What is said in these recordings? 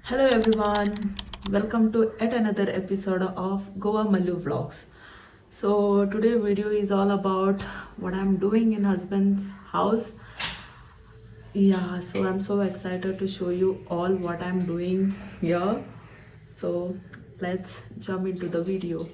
Hello everyone, welcome to yet another episode of Goa Mallu vlogs. So today video is all about what I'm doing in husband's house. Yeah, so I'm so excited to show you all what I'm doing here. So let's jump into the video.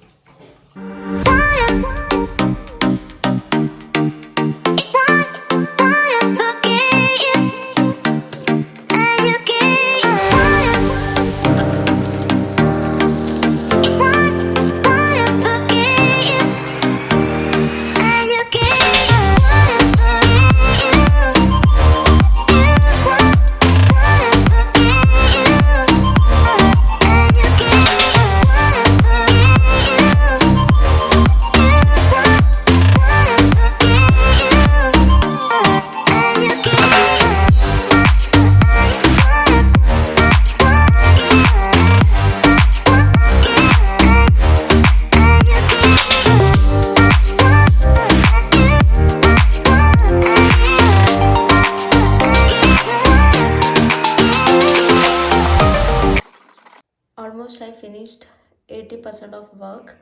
Almost I finished 80% of work,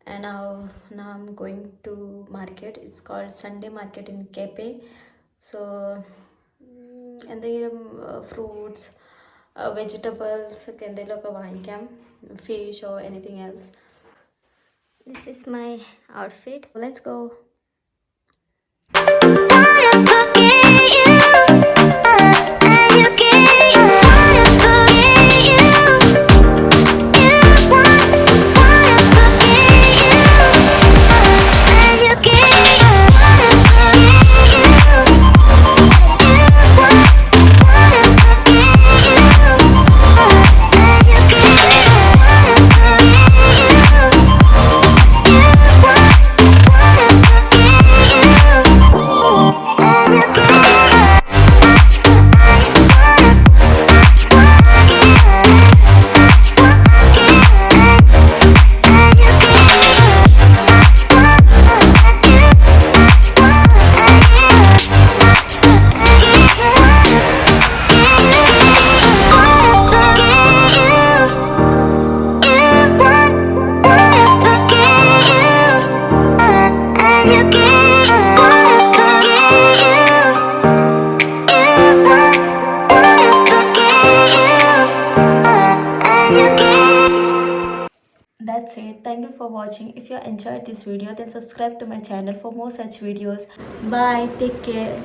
and now I'm going to market. It's called Sunday market in Kepe. So and they fruits, vegetables, fish or anything else. This is my outfit. Let's go. That's it. Thank you for watching. If you enjoyed this video, then subscribe to my channel for more such videos. Bye. Take care.